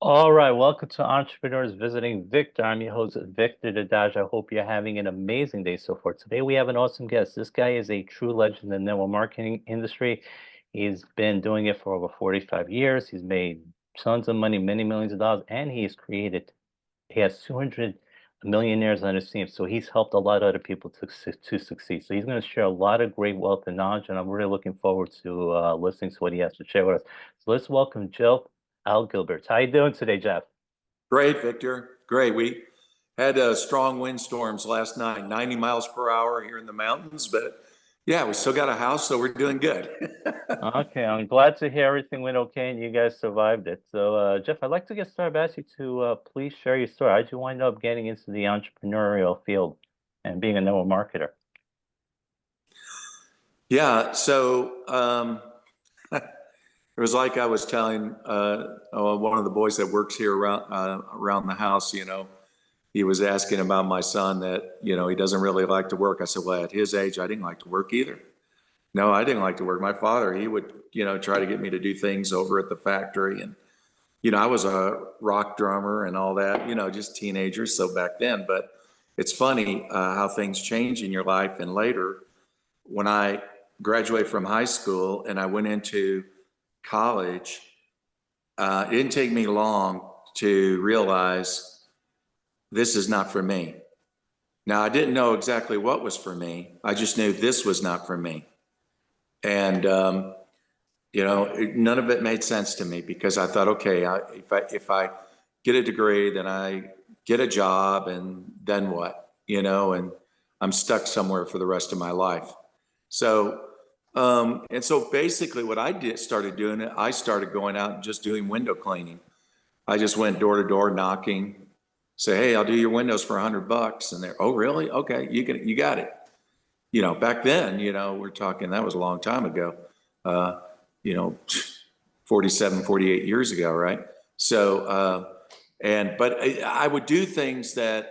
All right, welcome to Entrepreneurs Visiting Victor. I'm your host, Victor Dedaj. I hope you're having an amazing day so far. Today, we have an awesome guest. This guy is a true legend in the network marketing industry. He's been doing it for over 45 years. He's made tons of money, many millions of dollars, and he has 200 millionaires on his team. So he's helped a lot of other people to succeed. So he's going to share a lot of great wealth and knowledge, and I'm really looking forward to listening to what he has to share with us. So let's welcome Jeff Altgilbers. How you doing today, Jeff? Great, Victor. Great. We had strong windstorms last night, 90 miles per hour here in the mountains, but yeah, we still got a house, so we're doing good. Okay, I'm glad to hear everything went okay and you guys survived it. So, Jeff, I'd like to get started by asking you to please share your story. How'd you wind up getting into the entrepreneurial field and being a network marketer? Yeah, so it was like I was telling one of the boys that works here around the house. He was asking about my son that he doesn't really like to work. I said, well, at his age, I didn't like to work either. No, I didn't like to work. My father, he would try to get me to do things over at the factory, and I was a rock drummer and all that, just teenagers. So back then, but it's funny how things change in your life. And later, when I graduated from high school and I went into college, it didn't take me long to realize this is not for me. Now, I didn't know exactly what was for me. I just knew this was not for me. And, none of it made sense to me because I thought, okay, if I get a degree, then I get a job, and then what? And I'm stuck somewhere for the rest of my life. So, and so basically, what started doing it, I started going out and just doing window cleaning. I just went door to door knocking, say, hey, I'll do your windows for $100, and they're, oh, really? Okay, you got it. Back then, we're talking, that was a long time ago, you know, 47, 48 years ago, right? So, but I would do things that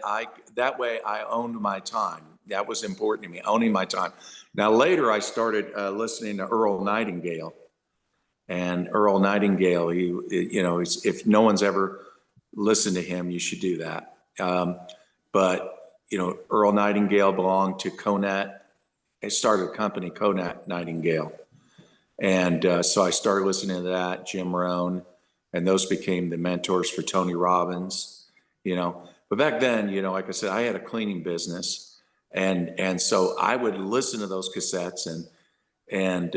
way I owned my time. That was important to me, owning my time. Now, later I started listening to Earl Nightingale. And Earl Nightingale, if no one's ever listened to him, you should do that. But, Earl Nightingale belonged to Conant. He started a company, Conant Nightingale. And so I started listening to that, Jim Rohn, and those became the mentors for Tony Robbins, But back then, like I said, I had a cleaning business. And so I would listen to those cassettes, and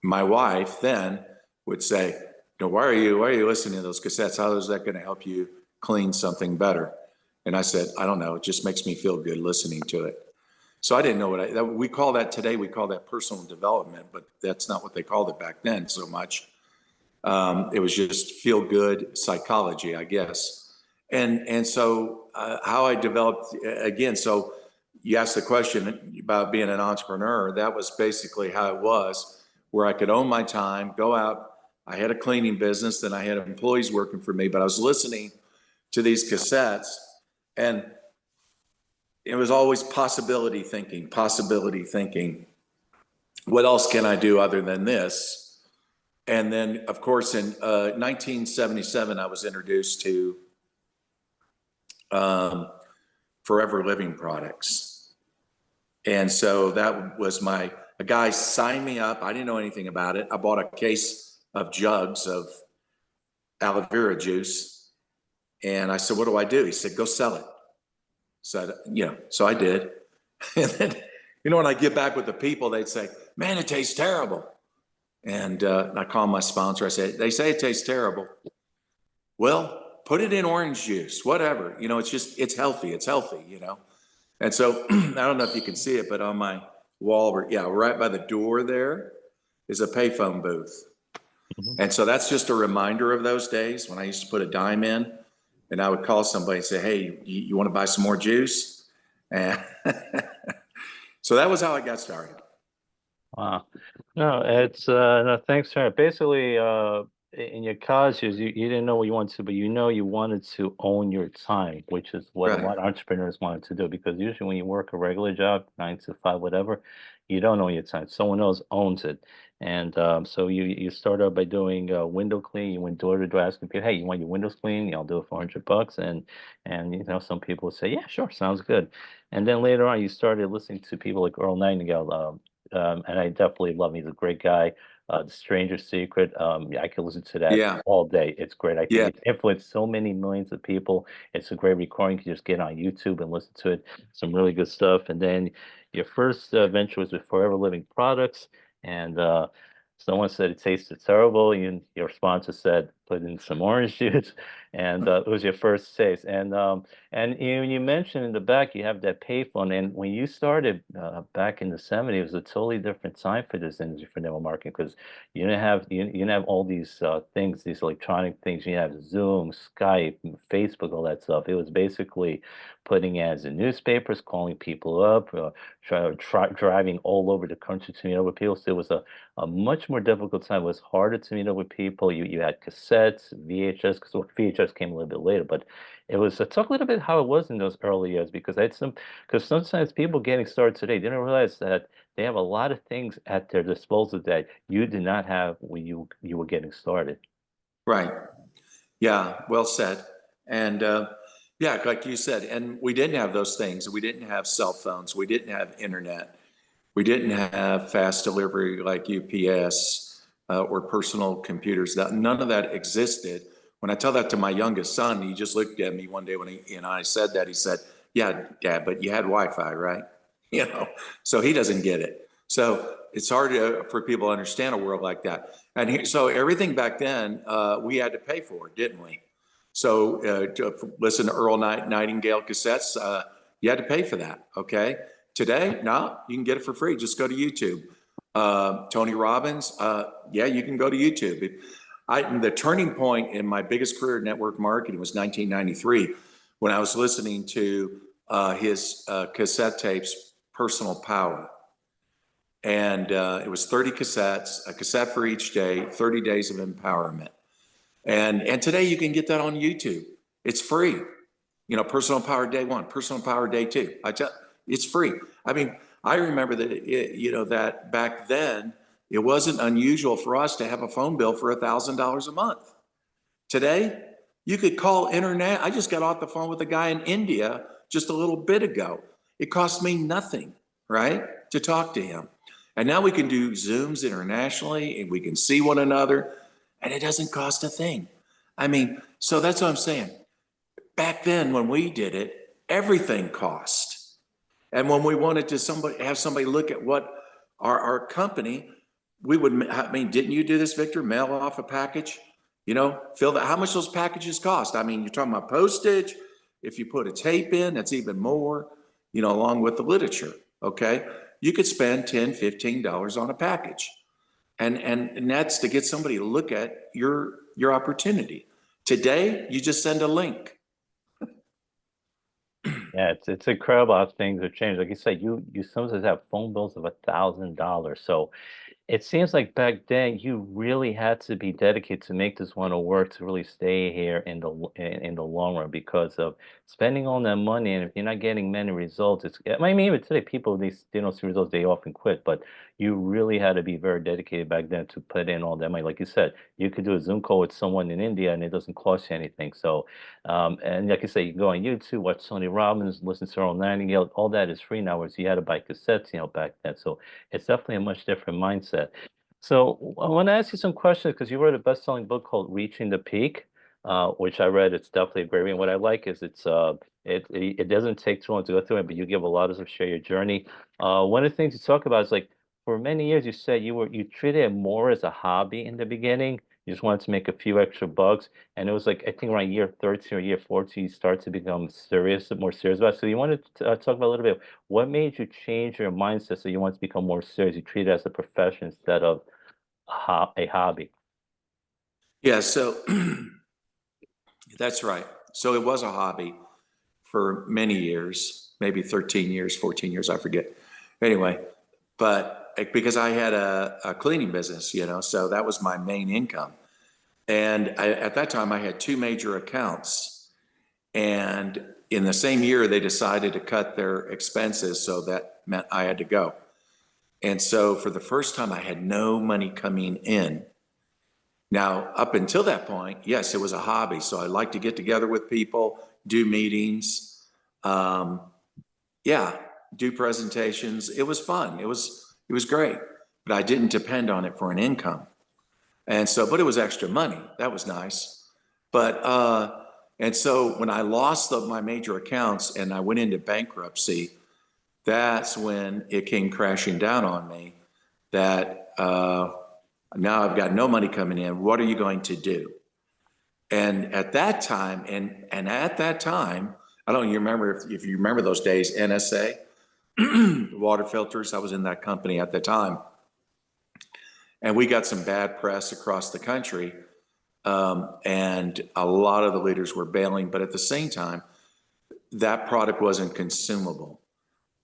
my wife then would say, why are you listening to those cassettes? How is that going to help you clean something better? And I said, I don't know. It just makes me feel good listening to it. So I didn't know we call that today. We call that personal development, but that's not what they called it back then so much. It was just feel good psychology, I guess. And so how I developed again. So you asked the question about being an entrepreneur. That was basically how it was, where I could own my time, go out. I had a cleaning business, then I had employees working for me, but I was listening to these cassettes, and it was always possibility thinking. What else can I do other than this? And then, of course, in 1977, I was introduced to Forever Living products. And so that was a guy signed me up. I didn't know anything about it. I bought a case of jugs of aloe vera juice. And I said, what do I do? He said, go sell it. So I did. And then, when I get back with the people, they'd say, man, it tastes terrible. And I call my sponsor. I say, they say it tastes terrible. Well, put it in orange juice, whatever. It's healthy. It's healthy, And so I don't know if you can see it, but on my wall, right by the door there is a payphone booth. Mhm. And so that's just a reminder of those days when I used to put a dime in, and I would call somebody and say, hey, you want to buy some more juice? And so that was how I got started. Wow. No, it's no, thanks for basically in your college years, you didn't know what you wanted to, but you know you wanted to own your time, which is what a Right. lot of entrepreneurs wanted to do. Because usually when you work a regular job, 9 to 5, whatever, you don't own your time. Someone else owns it. And so you start out by doing window clean. You went door to door asking people, "Hey, you want your windows clean? Yeah, I'll do it for $100." And you know some people would say, "Yeah, sure, sounds good." And then later on, you started listening to people like Earl Nightingale. And I definitely love him. He's a great guy. The Stranger Secret. Yeah, I could listen to that Yeah. all day. It's great. I think Yeah. it's influenced so many millions of people. It's a great recording. You can just get on YouTube and listen to it. Some really good stuff. And then your first venture was with Forever Living Products, and someone said it tasted terrible. And your sponsor said put in some orange juice, and it was your first taste. And you mentioned in the back you have that payphone, and when you started back in the '70s, it was a totally different time for this industry for network marketing because you didn't have all these things, these electronic things. You have Zoom, Skype, Facebook, all that stuff. It was basically putting ads in newspapers, calling people up, driving all over the country to meet up with people. So it was a much more difficult time. It was harder to meet up with people. You had cassettes, VHS, because VHS came a little bit later, but it was talk a little bit how it was in those early years because I had some because sometimes people getting started today didn't realize that they have a lot of things at their disposal that you did not have when you were getting started. Right. Yeah. Well said. And yeah, like you said, and we didn't have those things. We didn't have cell phones. We didn't have internet. We didn't have fast delivery like UPS or personal computers. That none of that existed. When I tell that to my youngest son, he just looked at me one day when I said that. He said, "Yeah, Dad, but you had Wi-Fi, right?" You know, so he doesn't get it. So it's hard for people to understand a world like that. And so everything back then we had to pay for, didn't we? So to listen to Earl Nightingale cassettes, you had to pay for that. Okay. Today, no, you can get it for free. Just go to YouTube. Tony Robbins, yeah, you can go to YouTube. The turning point in my biggest career in network marketing was 1993 when I was listening to his cassette tapes, Personal Power. And it was 30 cassettes, a cassette for each day, 30 days of empowerment. And today you can get that on YouTube. It's free. You know, Personal Power Day 1, Personal Power Day 2. It's free. I mean, I remember that that back then it wasn't unusual for us to have a phone bill for $1,000 a month. Today, you could call internet. I just got off the phone with a guy in India just a little bit ago. It cost me nothing, right, to talk to him. And now we can do Zooms internationally and we can see one another and it doesn't cost a thing. I mean, so that's what I'm saying. Back then when we did it, everything cost. And when we wanted to have somebody look at what our company, we would, I mean, didn't you do this, Victor? Mail off a package, fill that, how much those packages cost? I mean, you're talking about postage. If you put a tape in, that's even more, along with the literature. Okay. You could spend $10, $15 on a package. And that's to get somebody to look at your opportunity. Today, you just send a link. Yeah, it's incredible how things have changed. Like you said, you sometimes have phone bills of $1,000. So it seems like back then you really had to be dedicated to make this one work to really stay here in the long run because of spending all that money. And if you're not getting many results, I mean even today people they don't see results, they often quit. But you really had to be very dedicated back then to put in all that money. Like you said, you could do a Zoom call with someone in India and it doesn't cost you anything. So and like I say, you can go on YouTube, watch Tony Robbins, listen to Earl Nightingale, all that is free now, whereas you had to buy cassettes, back then. So it's definitely a much different mindset. So I want to ask you some questions because you wrote a best-selling book called Reaching the Peak, which I read. It's definitely a great read. And what I like is it doesn't take too long to go through it, but you give a lot of share your journey. One of the things you talk about is like for many years you said you treated it more as a hobby in the beginning. You just wanted to make a few extra bucks, and it was like I think around year 13 or year 14 you start to become more serious about it. So you wanted to talk about a little bit what made you change your mindset so you want to become more serious? You treat it as a profession instead of a hobby. Yeah, so that's right. So it was a hobby for many years, maybe 13 years, 14 years, I forget. Anyway, but because I had a cleaning business, so that was my main income. And at that time, I had two major accounts. And in the same year, they decided to cut their expenses. So that meant I had to go. And so for the first time, I had no money coming in. Now, up until that point, yes, it was a hobby. So I like to get together with people, do meetings, um, yeah, do presentations. It was fun. It was great, but I didn't depend on it for an income. And so, but it was extra money. That was nice. But and so when I lost my major accounts and I went into bankruptcy, that's when it came crashing down on me. That now I've got no money coming in. What are you going to do? And at that time, and at that time, I don't even remember if you remember those days, NSA, water filters. I was in that company at the time, and we got some bad press across the country, and a lot of the leaders were bailing. But at the same time, that product wasn't consumable,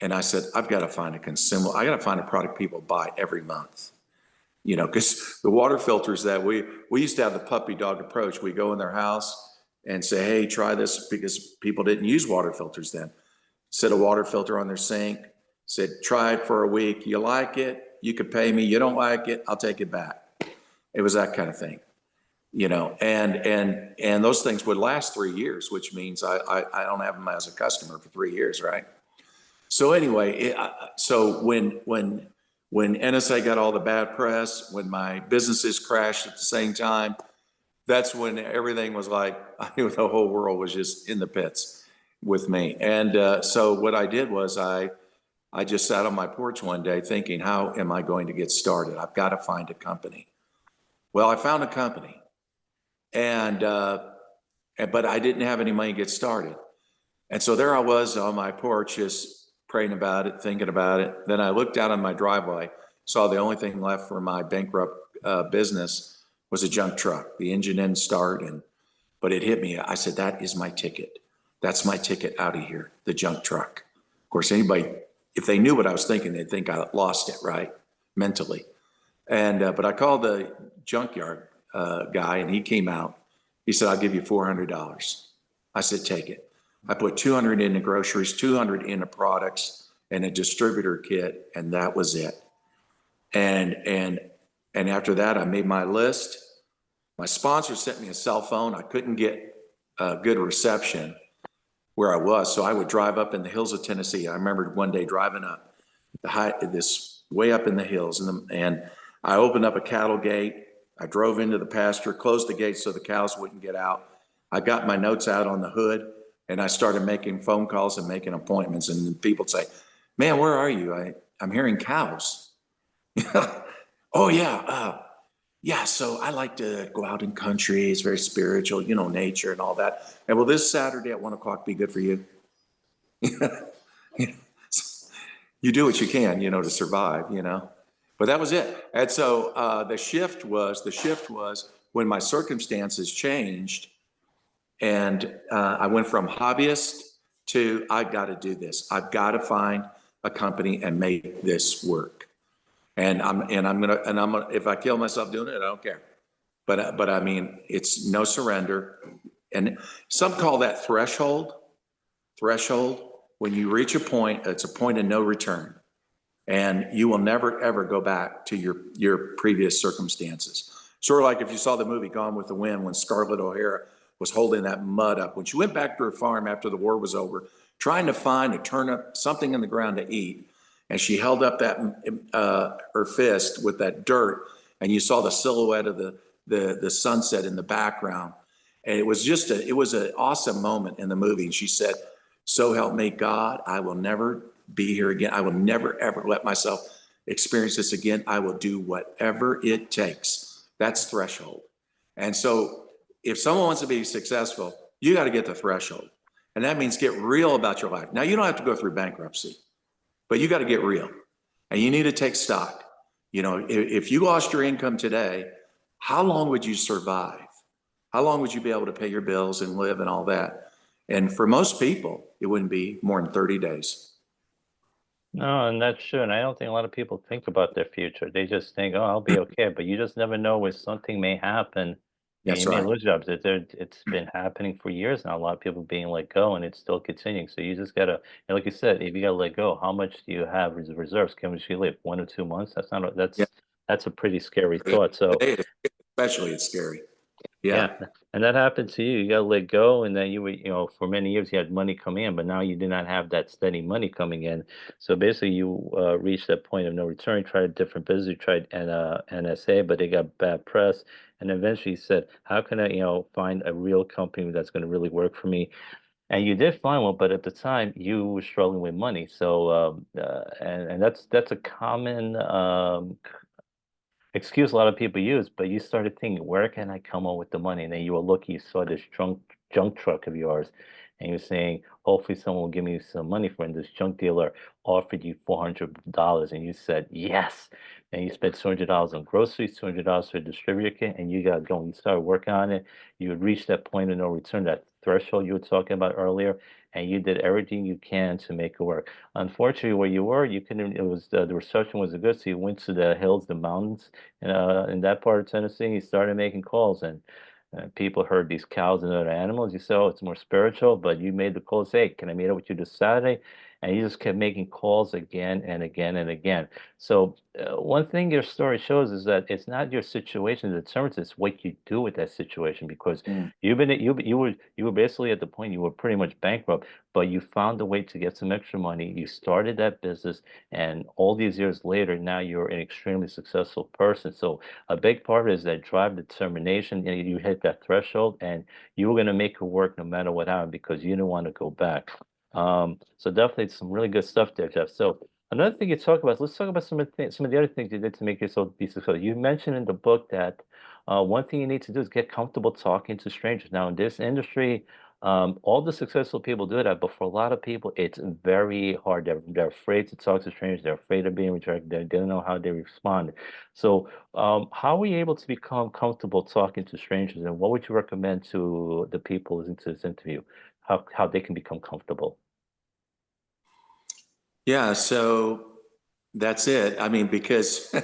and I said, I've got to find a consumable. I got to find a product people buy every month. You know, because the water filters that we used to have the puppy dog approach. We go in their house and say, hey, try this, because people didn't use water filters then. Set a water filter on their sink, said, try it for a week. You like it, you could pay me. You don't like it, I'll take it back. It was that kind of thing, you know, and those things would last 3 years, which means I don't have them as a customer for 3 years, right? So anyway, so when NSA got all the bad press, when my businesses crashed at the same time, that's when everything was like, I knew the whole world was just in the pits with me. And so what I did was I just sat on my porch one day thinking, how am I going to get started? I've got to find a company. Well, I found a company, and but I didn't have any money to get started. And so there I was on my porch, just praying about it, thinking about it. Then I looked out on my driveway, saw the only thing left for my bankrupt business was a junk truck. The engine didn't start, but it hit me. I said, that is my ticket. That's my ticket out of here, the junk truck. Of course, anybody, if they knew what I was thinking, they'd think I lost it, right? Mentally. And but I called the junkyard guy, and he came out. He said, I'll give you $400. I said, take it. I put 200 into groceries, 200 into products, and a distributor kit, and that was it. And after that, I made my list. My sponsor sent me a cell phone. I couldn't get good reception where I was, so I would drive up in the hills of Tennessee. I remember one day driving up this way up in the hills, and I opened up a cattle gate. I drove into the pasture, closed the gate so the cows wouldn't get out. I got my notes out on the hood, and I started making phone calls and making appointments. And people would say, man, where are you? I'm hearing cows. Oh, yeah. Yeah, so I like to go out in country. It's very spiritual, you know, nature and all that. And will this Saturday at 1 o'clock be good for you? You do what you can, you know, to survive, you know. But that was it. And so the shift was when my circumstances changed, and I went from hobbyist to I've got to do this. I've got to find a company and make this work. And I'm gonna if I kill myself doing it, I don't care. But I mean, it's no surrender. And some call that threshold. Threshold. When you reach a point, it's a point of no return, and you will never ever go back to your previous circumstances. Sort of like if you saw the movie Gone with the Wind, when Scarlett O'Hara was holding that mud up when she went back to her farm after the war was over, trying to find a turnip, something in the ground to eat, and she held up that her fist with that dirt, and you saw the silhouette of the sunset in the background, and it was an awesome moment in the movie. And she said, "So help me God, I will never be here again. I will never ever let myself experience this again. I will do whatever it takes." That's threshold. And so if someone wants to be successful, you got to get the threshold. And that means get real about your life. Now, you don't have to go through bankruptcy, but you got to get real, and you need to take stock. You know, if you lost your income today, how long would you survive? How long would you be able to pay your bills and live and all that? And for most people, it wouldn't be more than 30 days. No, and that's true. And I don't think a lot of people think about their future. They just think, oh, I'll be okay. But you just never know where something may happen And you That's may right. lose jobs. It's been happening for years now. A lot of people being let go, and it's still continuing. So you just gotta, and like you said, if you gotta let go, how much do you have as reserves? Can you live 1 or 2 months? That's not. Yeah. That's a pretty scary thought. So Today, especially, it's scary. yeah, Yeah. and that happened to you. You got let go, and then you were, for many years you had money coming in, but now you do not have that steady money coming in. So basically, you reached that point of no return. You tried a different business. You tried NSA, but they got bad press. And eventually, you said, "How can I, find a real company that's going to really work for me?" And you did find one, but at the time, you were struggling with money. So, and that's a common excuse a lot of people use, but you started thinking, where can I come up with the money? And then you were lucky, you saw this junk truck of yours, and you're saying, hopefully someone will give me some money for it. And this junk dealer offered you $400, and you said yes. And you spent $200 on groceries, $200 for a distributor kit, and you got going. You started working on it. You had reached that point of no return, that threshold you were talking about earlier, and you did everything you can to make it work. Unfortunately, where you were, you couldn't. It was the reception wasn't good, so you went to the hills, the mountains, in that part of Tennessee. He started making calls, and people heard these cows and other animals. You said, "Oh, it's more spiritual," but you made the call. Say, "Hey, can I meet up with you this Saturday?" And you just kept making calls again and again and again. So one thing your story shows is that it's not your situation that determines it's what you do with that situation. Because Mm. you were basically at the point you were pretty much bankrupt, but you found a way to get some extra money. You started that business, and all these years later, now you're an extremely successful person. So a big part is that drive, determination. You hit that threshold, and you were going to make it work no matter what happened because you didn't want to go back. So definitely some really good stuff there, Jeff. So another thing you talk about, let's talk about some of the other things you did to make yourself be successful. You mentioned in the book that one thing you need to do is get comfortable talking to strangers. Now in this industry, all the successful people do that, but for a lot of people, it's very hard. They're afraid to talk to strangers. They're afraid of being rejected. They don't know how they respond. So, how are we able to become comfortable talking to strangers, and what would you recommend to the people listening to this interview? How they can become comfortable? Yeah. So that's it. I mean, because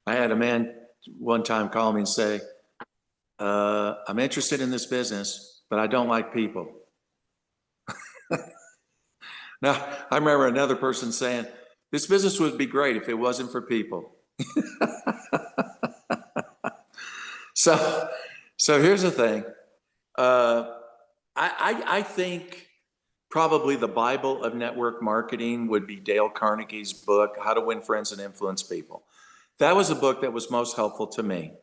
I had a man one time call me and say, I'm interested in this business, but I don't like people. Now, I remember another person saying, this business would be great if it wasn't for people. So, so here's the thing. Uh, I think probably the Bible of network marketing would be Dale Carnegie's book, How to Win Friends and Influence People. That was a book that was most helpful to me.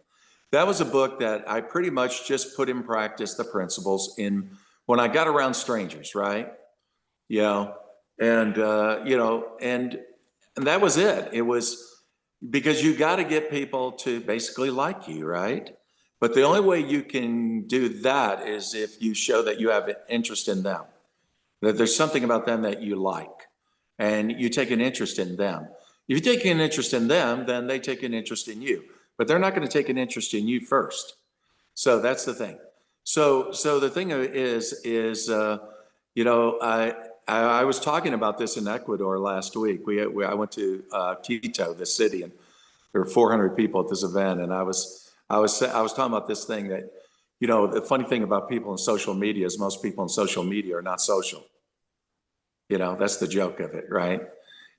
That was a book that I pretty much just put in practice the principles in when I got around strangers, right? You know, and that was it. It was because you got to get people to basically like you, right? But the only way you can do that is if you show that you have an interest in them, that there's something about them that you like, and you take an interest in them. If you take an interest in them, then they take an interest in you. But they're not going to take an interest in you first. So that's the thing. So the thing is, I was talking about this in Ecuador last week. I went to Quito, this city, and there were 400 people at this event, and I was talking about this thing that, the funny thing about people in social media is most people in social media are not social. That's the joke of it, right?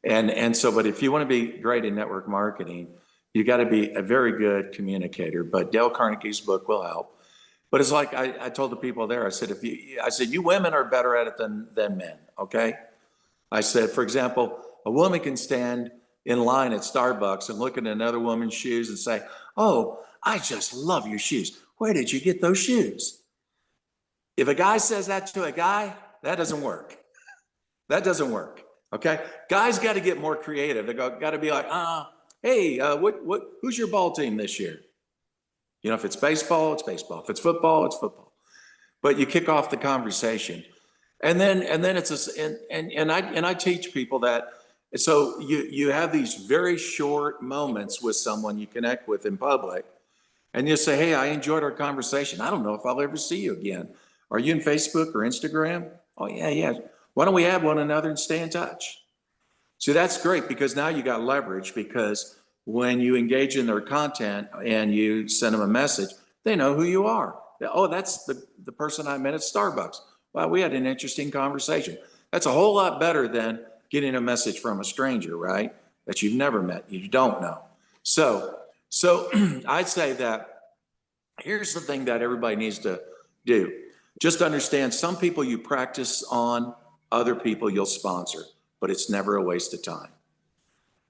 And so, but if you want to be great in network marketing, you got to be a very good communicator. But Dale Carnegie's book will help. But it's like I told the people there, I said, you women are better at it than men, okay? I said, for example, a woman can stand in line at Starbucks and look at another woman's shoes and say, oh, I just love your shoes. Where did you get those shoes? If a guy says that to a guy, that doesn't work. That doesn't work. Okay, guys got to get more creative. They got to be like, hey, who's your ball team this year? If it's baseball, it's baseball. If it's football, it's football. But you kick off the conversation, and then it's and I teach people that. So you have these very short moments with someone you connect with in public, and you say, hey, I enjoyed our conversation. I don't know if I'll ever see you again. Are you in Facebook or Instagram? Oh yeah, yeah. Why don't we add one another and stay in touch? So that's great because now you got leverage because when you engage in their content and you send them a message, They know who you are. Oh, that's the person I met at Starbucks. Well, we had an interesting conversation. That's a whole lot better than getting a message from a stranger, right? That you've never met, you don't know. So I'd say that here's the thing that everybody needs to do. Just understand some people you practice on, other people you'll sponsor, but it's never a waste of time.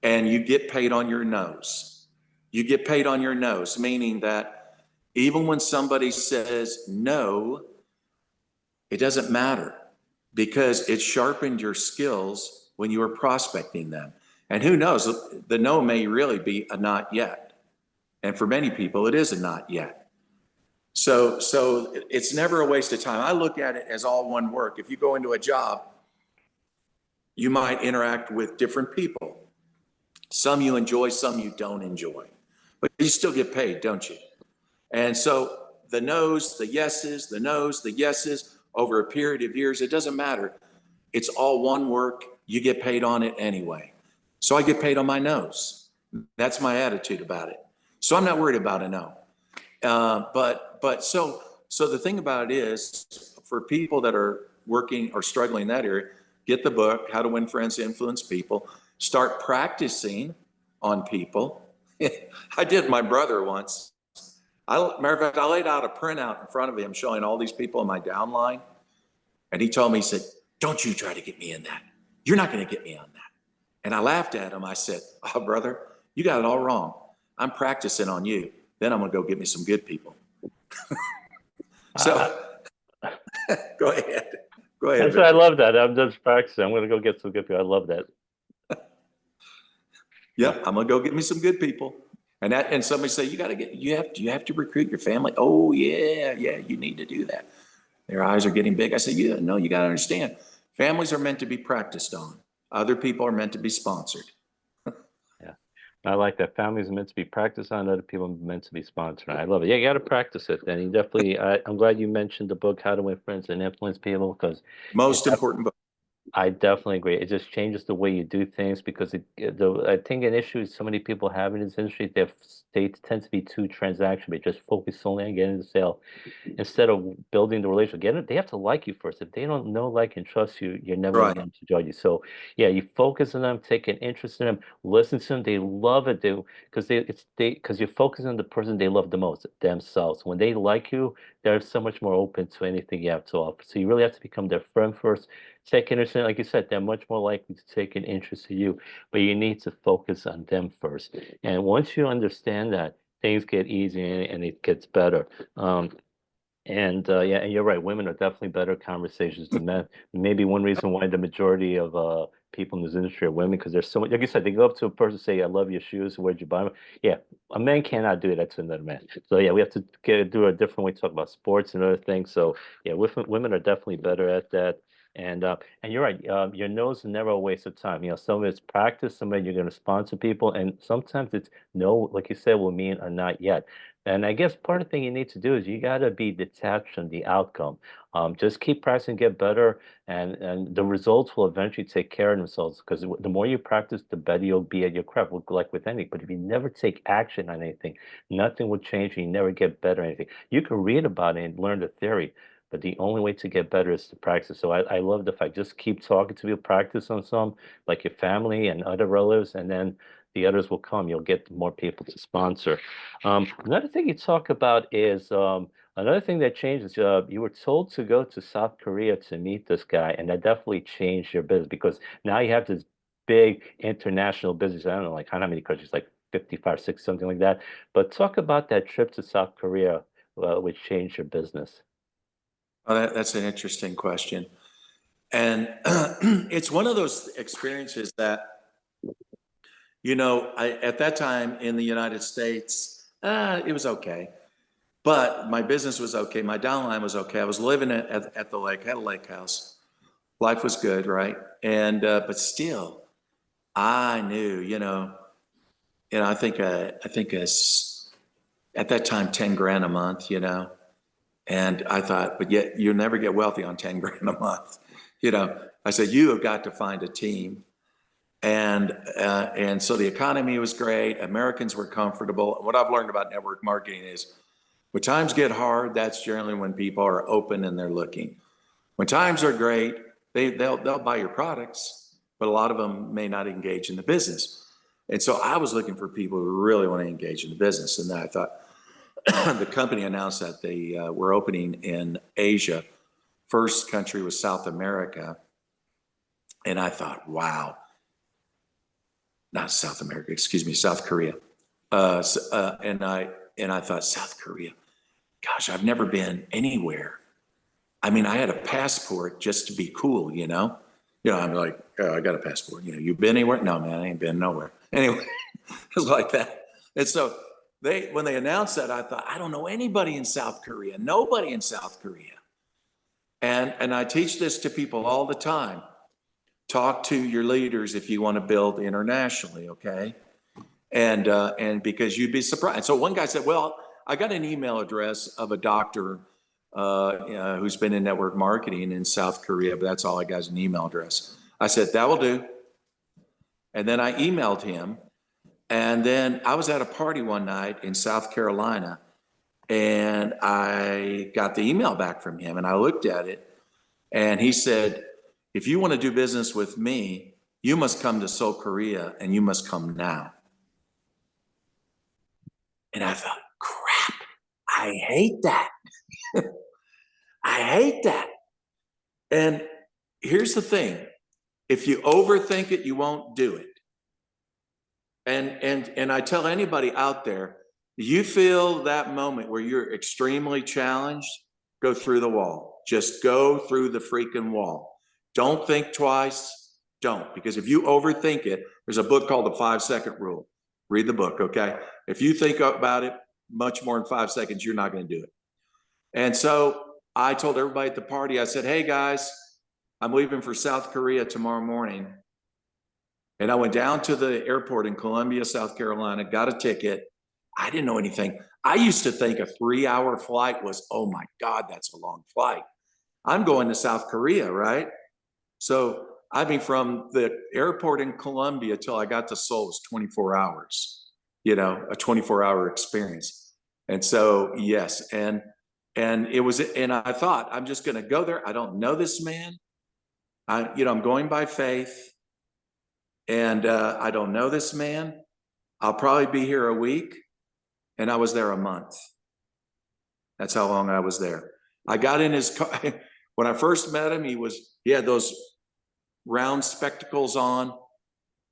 And you get paid on your nose. You get paid on your nose, meaning that even when somebody says no, it doesn't matter because it sharpened your skills when you were prospecting them. And who knows, the no may really be a not yet. And for many people, it is a not yet. So it's never a waste of time. I look at it as all one work. If you go into a job, you might interact with different people. Some you enjoy, some you don't enjoy. But you still get paid, don't you? And so the no's, the yeses, the no's, the yeses over a period of years, it doesn't matter. It's all one work. You get paid on it anyway. So I get paid on my no's. That's my attitude about it. So I'm not worried about a no. So the thing about it is, for people that are working or struggling in that area, get the book, How to Win Friends, Influence People. Start practicing on people. I did my brother once. Matter of fact, I laid out a printout in front of him showing all these people in my downline. And he told me, he said, don't you try to get me in that. You're not going to get me on that. And I laughed at him. I said, oh, brother, you got it all wrong. I'm practicing on you. Then I'm going to go get me some good people. So go ahead. Go ahead. I love that. I'm just practicing. I'm going to go get some good people. I love that. Yeah, I'm going to go get me some good people. And somebody say, you have to recruit your family. Oh yeah, you need to do that. Their eyes are getting big. I say, no, you got to understand. Families are meant to be practiced on. Other people are meant to be sponsored. Yeah. I like that. Families are meant to be practiced on, other people are meant to be sponsored. I love it. Yeah, you got to practice it. And you definitely, I'm glad you mentioned the book, How to Win Friends and Influence People, because Most important book. I definitely agree. It just changes the way you do things because I think an issue is so many people have in this industry, they tend to be too transactional. They just focus solely on getting the sale instead of building the relationship. They have to like you first. If they don't know, like, and trust you, you're never going Right. to get them to join you. So yeah, you focus on them, take an interest in them, listen to them. They love it. Because you're focusing on the person they love the most, themselves. When they like you, they're so much more open to anything you have to offer. So you really have to become their friend first. Take interest in, like you said, they're much more likely to take an interest in you, but you need to focus on them first. And once you understand that, things get easier and it gets better. Yeah, and you're right. Women are definitely better conversations than men. Maybe one reason why the majority of people in this industry are women because there's so much. Like you said, they go up to a person and say, "I love your shoes. Where'd you buy them?" Yeah, a man cannot do that to another man. So yeah, we have to do a different way to talk about sports and other things. So yeah, women are definitely better at that. And you're right. Your nose is never a waste of time. Some of it's practice, some of it you're going to sponsor people, and sometimes it's no, like you said, will mean a not yet. And I guess part of the thing you need to do is you got to be detached from the outcome. Just keep practicing, get better, and the results will eventually take care of themselves. Because the more you practice, the better you'll be at your craft, like with anything. But if you never take action on anything, nothing will change, and you never get better at anything. You can read about it and learn the theory, but the only way to get better is to practice. So I love the fact just keep talking to people, practice on some, like your family and other relatives, and then the others will come. You'll get more people to sponsor. Another thing you talk about is another thing that changed is you were told to go to South Korea to meet this guy, and that definitely changed your business because now you have this big international business. I don't know, like how many countries, like 55, 60, something like that. But talk about that trip to South Korea, which changed your business. Well, that's an interesting question. And it's one of those experiences that, at that time in the United States, it was okay. But my business was okay. My downline was okay. I was living at the lake, had a lake house. Life was good, right? And but still, I knew, I think at that time 10 grand a month, and I thought, but yet you'll never get wealthy on 10 grand a month, I said you have got to find a team, and so the economy was great. Americans were comfortable. What I've learned about network marketing is When times get hard, that's generally when people are open and they're looking. When times are great, they'll buy your products, but a lot of them may not engage in the business. And so I was looking for people who really want to engage in the business. And then I thought the company announced that they were opening in Asia. First country was South America. And I thought, wow, not South America, excuse me, South Korea. And I thought, South Korea, gosh, I've never been anywhere. I mean, I had a passport just to be cool, you know? I'm like, oh, I got a passport. You been anywhere? No, man, I ain't been nowhere. Anyway, it was like that. And so when they announced that, I thought, I don't know anybody in South Korea, nobody in South Korea. And I teach this to people all the time. Talk to your leaders if you want to build internationally, okay? And because you'd be surprised. So one guy said, well, I got an email address of a doctor who's been in network marketing in South Korea, but that's all I got is an email address. I said, that will do. And then I emailed him. And then I was at a party one night in South Carolina, and I got the email back from him, and I looked at it, and he said, if you want to do business with me, you must come to Seoul, Korea, and you must come now. And I thought, crap, I hate that. I hate that. And here's the thing. If you overthink it, you won't do it. And I tell anybody out there, you feel that moment where you're extremely challenged, go through the wall. Just go through the freaking wall. Don't think twice. Don't. Because if you overthink it, there's a book called The 5-Second Rule. Read the book, okay? If you think about it much more than 5 seconds, you're not going to do it. And so I told everybody at the party, I said, hey guys, I'm leaving for South Korea tomorrow morning. And I went down to the airport in Columbia, South Carolina, got a ticket. I didn't know anything. I used to think a 3-hour flight was, oh my God, that's a long flight. I'm going to South Korea, right? So I mean, from the airport in Columbia till I got to Seoul was 24 hours, a 24-hour experience. And so, yes. And it was, and I thought, I'm just going to go there. I don't know this man. I'm going by faith. And I don't know this man. I'll probably be here a week. And I was there a month. That's how long I was there. I got in his car. When I first met him, he had those round spectacles on,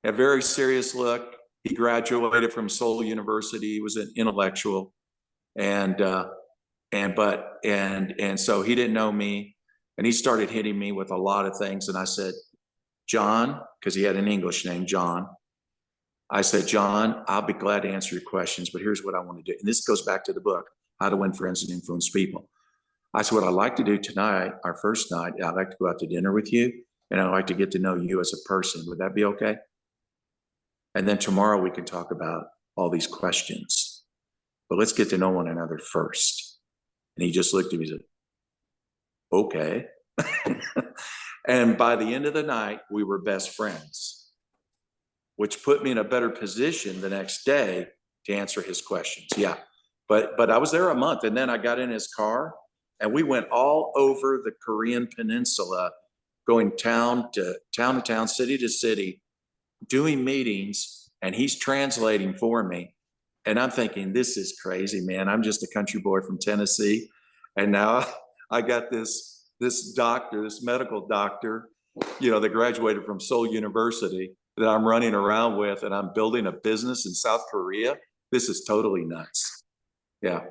a very serious look. He graduated from Seoul University. He was an intellectual. And so he didn't know me. And he started hitting me with a lot of things. And I said, John, because he had an English name, John. I said, John, I'll be glad to answer your questions, but here's what I want to do. And this goes back to the book, How to Win Friends and Influence People. I said, what I'd like to do tonight, our first night, I'd like to go out to dinner with you, and I'd like to get to know you as a person. Would that be okay? And then tomorrow we can talk about all these questions. But let's get to know one another first. And he just looked at me and said, okay. And by the end of the night, we were best friends, which put me in a better position the next day to answer his questions. Yeah, but I was there a month, and then I got in his car, and we went all over the Korean peninsula, going town to town, city to city, doing meetings, and he's translating for me. And I'm thinking, this is crazy, man. I'm just a country boy from Tennessee, and now I got this doctor, this medical doctor, that graduated from Seoul University, that I'm running around with, and I'm building a business in South Korea. This is totally nuts. Yeah.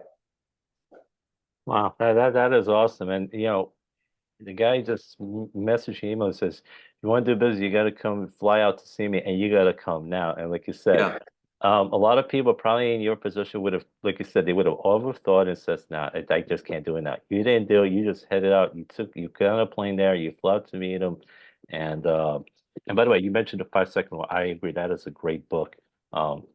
Wow, that is awesome. And the guy just messaged me email and says, "You want to do business, you got to come fly out to see me, and you got to come now." And like you said, Yeah. a lot of people probably in your position would have, like you said, they would have overthought and says, "Nah, I just can't do it now." You didn't do it. You just headed out. You got on a plane there. You flew out to meet him, and by the way, you mentioned the 5-Second Rule. I agree. That is a great book. Um,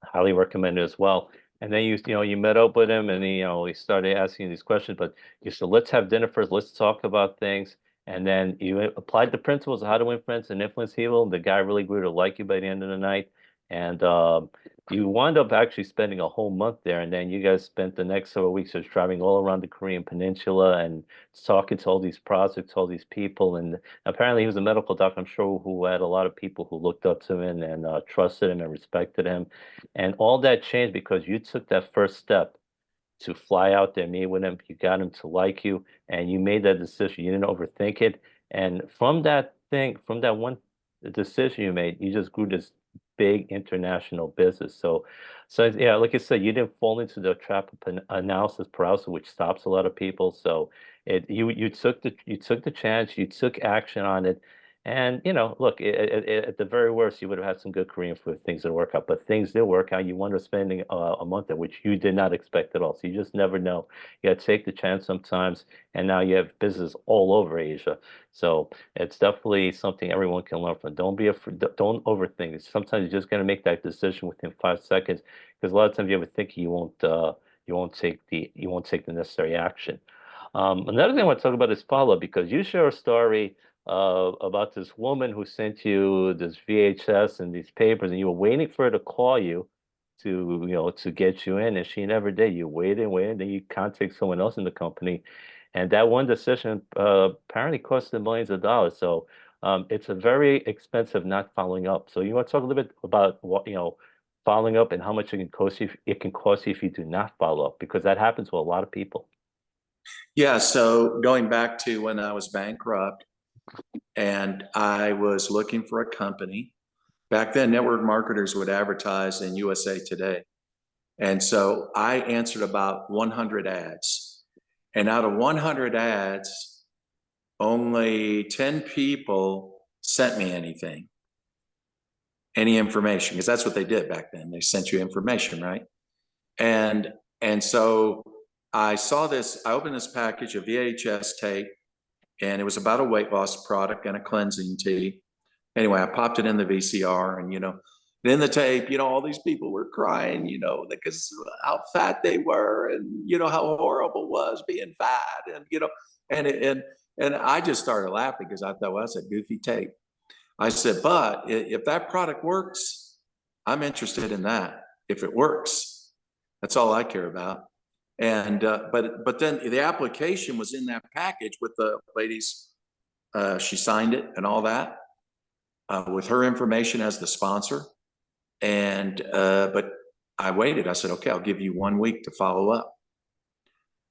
Highly recommend it as well. And then you met up with him, and he started asking these questions. But you said, let's have dinner first. Let's talk about things. And then you applied the principles of how to win friends and influence people. The guy really grew to like you by the end of the night. And you wound up actually spending a whole month there, and then you guys spent the next several weeks just driving all around the Korean Peninsula and talking to all these projects, all these people. And apparently, he was a medical doctor, I'm sure, who had a lot of people who looked up to him and trusted him and respected him. And all that changed because you took that first step to fly out there, meet with him. You got him to like you, and you made that decision. You didn't overthink it. And from that thing, from that one decision you made, you just grew this big international business. So yeah, like I said, you didn't fall into the trap of analysis paralysis, which stops a lot of people. So you took the chance, you took action on it. And look, at the very worst, you would have had some good Korean food, things that work out. But things did work out. You wound up spending a month there, which you did not expect at all. So you just never know. You got to take the chance sometimes. And now you have business all over Asia. So it's definitely something everyone can learn from. Don't be afraid. Don't overthink. Sometimes you're just going to make that decision within 5 seconds, because a lot of times you overthink, you won't take the necessary action. Another thing I want to talk about is follow, because you share a story about this woman who sent you this VHS and these papers, and you were waiting for her to call you to get you in, and she never did. You waited and waited, then you contact someone else in the company, and that one decision apparently cost them millions of dollars. So it's a very expensive not following up. So you want to talk a little bit about what following up and how much it can cost you. It can cost you if you do not follow up, because that happens to a lot of people. Yeah, so going back to when I was bankrupt and I was looking for a company. Back then, network marketers would advertise in USA Today. And so I answered about 100 ads. And out of 100 ads, only 10 people sent me any information, because that's what they did back then. They sent you information, right? And and so I saw this, I opened this package of VHS tape, and it was about a weight loss product and a cleansing tea. Anyway, I popped it in the VCR, and in the tape, all these people were crying, because how fat they were, and how horrible it was being fat, and and I just started laughing because I thought, well, that's a goofy tape. I said, but if that product works, I'm interested in that. If it works, that's all I care about. And but then the application was in that package with the ladies. She signed it and all that with her information as the sponsor. And but I waited. I said, okay, I'll give you 1 week to follow up.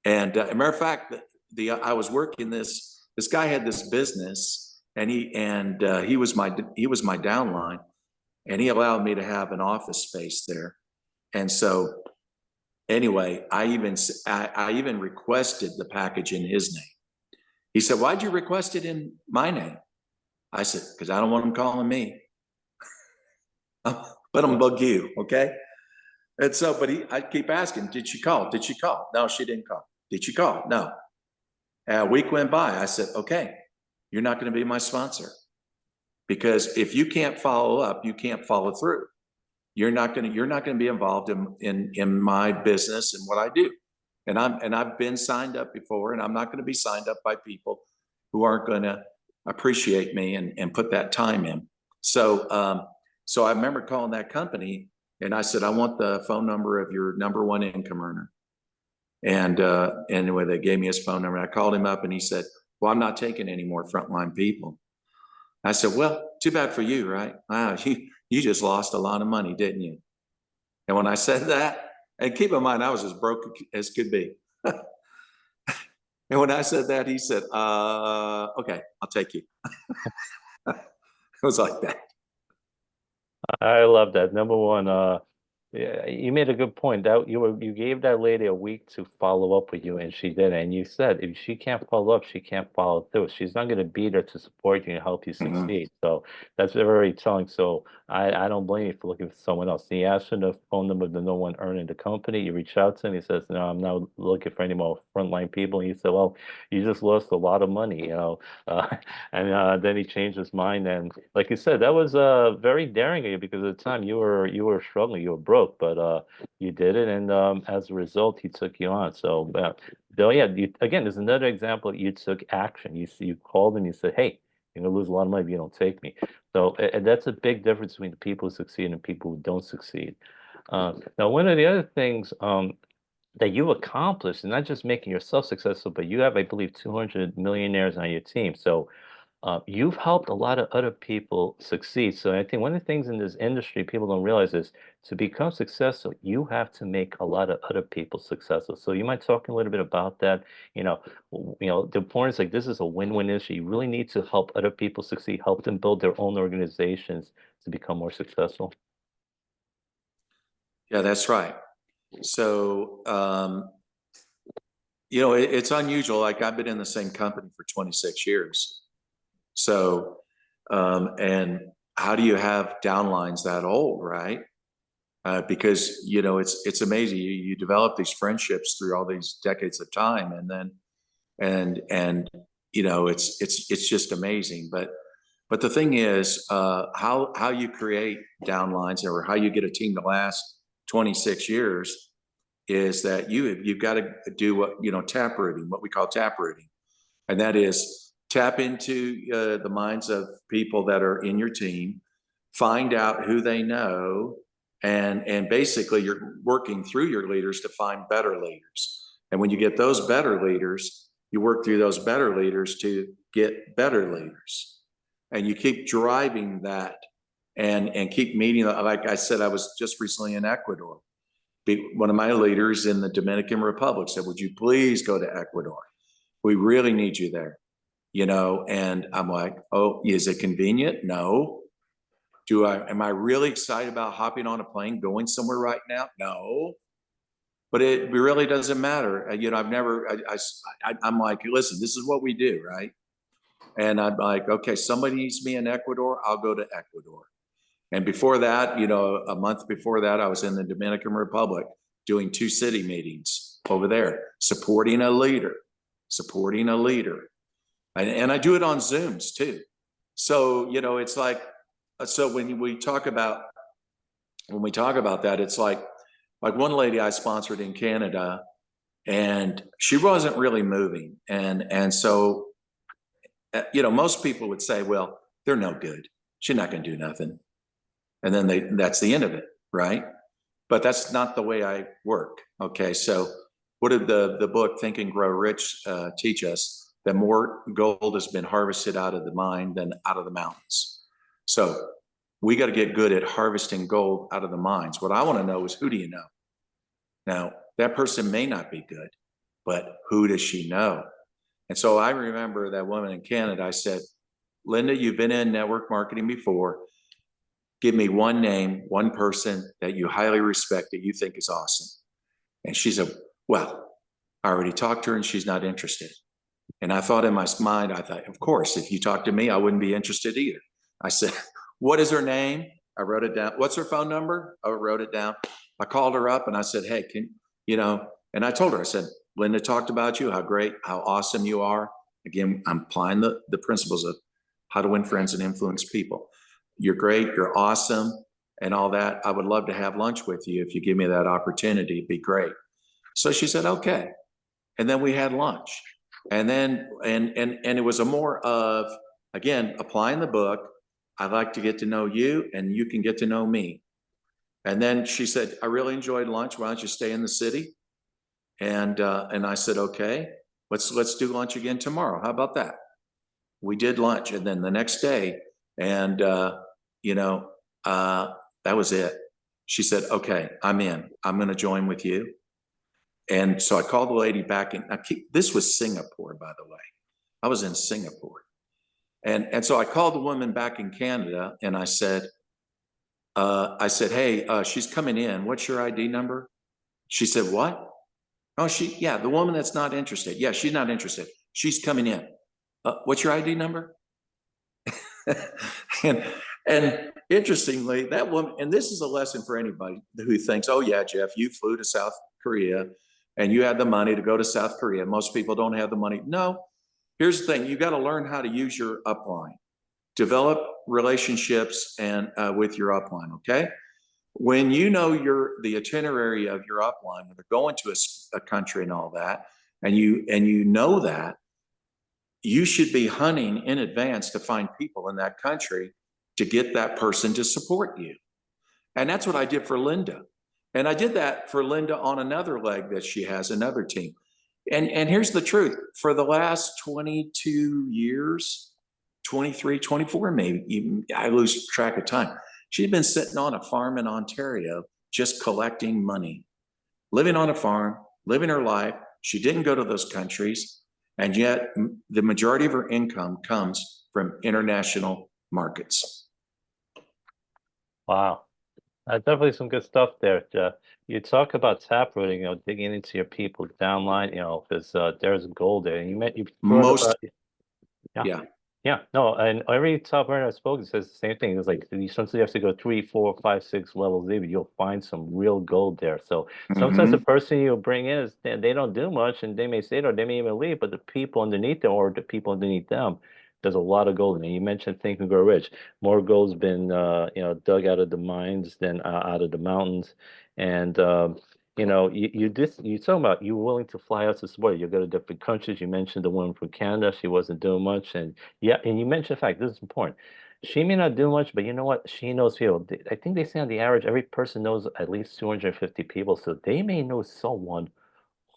And a matter of fact, I was working this guy had this business, and he was my downline, and he allowed me to have an office space there. And so anyway, I even requested the package in his name. He said, "Why'd you request it in my name?" I said, "Because I don't want him calling me. Let him bug you, okay?" And so, but I keep asking, "Did she call? Did she call?" No, she didn't call. Did she call? No. A week went by. I said, "Okay, you're not going to be my sponsor, because if you can't follow up, you can't follow through. You're not going to be involved in my business and what I do. And I've been signed up before, and I'm not going to be signed up by people who aren't going to appreciate me and put that time in." So I remember calling that company, and I said, "I want the phone number of your number one income earner." And anyway, they gave me his phone number. I called him up, and he said, "Well, I'm not taking any more frontline people." I said, "Well, too bad for you, right? Wow, you just lost a lot of money, didn't you?" And when I said that, and keep in mind, I was as broke as could be. And when I said that, he said, "Okay, I'll take you." It was like that. I love that. Number one, yeah, you made a good point. That you gave that lady a week to follow up with you, and she did. And you said if she can't follow up, she can't follow through. She's not going to be there to support you and help you Mhm. succeed. So that's very telling. So I don't blame you for looking for someone else. And you asked for the phone number of the no one earning the company. You reach out to him. He says, "No, I'm not looking for any more frontline people." And you said, "Well, you just lost a lot of money." And then he changed his mind, and like you said, that was very daring of you, because at the time you were struggling, you were broke, but you did it, and as a result, he took you on. So, though, yeah, again, there's another example. You took action. You called and you said, "Hey, you're gonna lose a lot of money if you don't take me." So, and that's a big difference between the people who succeed and people who don't succeed. Now, one of the other things that you've accomplished, and not just making yourself successful, but you have, I believe, 200 millionaires on your team. So you've helped a lot of other people succeed. So I think one of the things in this industry people don't realize is to become successful, you have to make a lot of other people successful. So you might talk a little bit about that. The importance, like, this is a win-win issue. You really need to help other people succeed, help them build their own organizations to become more successful. Yeah, that's right. So, it's unusual. Like, I've been in the same company for 26 years. So, and how do you have downlines that old, right? Because, it's amazing. You develop these friendships through all these decades of time, and then, and it's just amazing. But the thing is, how you create downlines, or how you get a team to last 26 years, is that you've got to do tap rooting, what we call tap rooting, and that is tap into the minds of people that are in your team, find out who they know, and basically you're working through your leaders to find better leaders. And when you get those better leaders, you work through those better leaders to get better leaders, and you keep driving that, and keep meeting. Like I said, I was just recently in Ecuador. One of my leaders in the Dominican Republic said, "Would you please go to Ecuador? We really need you there." And I'm like, "Oh, is it convenient? No. Am I really excited about hopping on a plane, going somewhere right now? No. But it really doesn't matter. I've never, I'm like, listen, this is what we do, right? And I'm like, okay, somebody needs me in Ecuador, I'll go to Ecuador. And before that, a month before that, I was in the Dominican Republic doing 2 city meetings over there, supporting a leader. And I do it on Zooms too. So, it's like, so when we talk about that, it's like one lady I sponsored in Canada, and she wasn't really moving. And so, most people would say, well, they're no good. She's not going to do nothing. And then that's the end of it, right? But that's not the way I work. Okay, so what did the book Think and Grow Rich teach us? That more gold has been harvested out of the mine than out of the mountains. So we got to get good at harvesting gold out of the mines. What I want to know is, who do you know? Now, that person may not be good, but who does she know? And so I remember that woman in Canada. I said, Linda, you've been in network marketing before. Give me one name, one person that you highly respect that you think is awesome. And she said, well, I already talked to her and she's not interested. And I thought in my mind, of course, if you talk to me, I wouldn't be interested either. I said, what is her name? I wrote it down. What's her phone number? I wrote it down. I called her up and I said, hey, and I told her, I said, Linda talked about you, how great, how awesome you are. Again, I'm applying the principles of how to win friends and influence people. You're great, you're awesome, and all that. I would love to have lunch with you. If you give me that opportunity, it'd be great. So she said, okay. And then we had lunch. And then, and it was a more of, again, applying the book. I'd like to get to know you and you can get to know me. And then she said, I really enjoyed lunch. Why don't you stay in the city? And I said, okay, let's do lunch again tomorrow. How about that? We did lunch. And then the next day, and that was it. She said, okay, I'm in. I'm going to join with you. And so I called the lady back, and this was Singapore, by the way. I was in Singapore. And so I called the woman back in Canada, and I said, hey, she's coming in. What's your ID number? She said, what? Oh, the woman that's not interested. Yeah, she's not interested. She's coming in. What's your ID number? and interestingly, that woman, and this is a lesson for anybody who thinks, oh yeah, Jeff, you flew to South Korea and you had the money to go to South Korea. Most people don't have the money. No, here's the thing. You got to learn how to use your upline, develop relationships and with your upline. Okay. When you know the itinerary of your upline, when they're going to a country and all that, and you know that, you should be hunting in advance to find people in that country to get that person to support you. And that's what I did for Linda. And I did that for Linda on another leg that she has, another team. And here's the truth. For the last 22 years, 23, 24, maybe, even, I lose track of time. She'd been sitting on a farm in Ontario, just collecting money, living on a farm, living her life. She didn't go to those countries. And yet the majority of her income comes from international markets. Wow. Definitely some good stuff there, Jeff. You talk about taprooting, digging into your people downline, because there's gold there. And you brought up, Most, yeah. yeah. Yeah, no, and every top earner I've spoken says the same thing. It's like sometimes you have to go 3, 4, 5, 6 levels deep. You'll find some real gold there. So sometimes the Mm-hmm. person you bring in is they don't do much, and they may say it or they may even leave, but the people underneath them or the people underneath them, there's a lot of gold. And you mentioned Think and Grow Rich. More gold's been dug out of the mines than out of the mountains, and you talking about you were willing to fly out to support it. You go to different countries. You mentioned the woman from Canada. She wasn't doing much, and yeah, and you mentioned the fact, this is important. She may not do much, but you know what? She knows people. I think they say on the average, every person knows at least 250 people. So they may know someone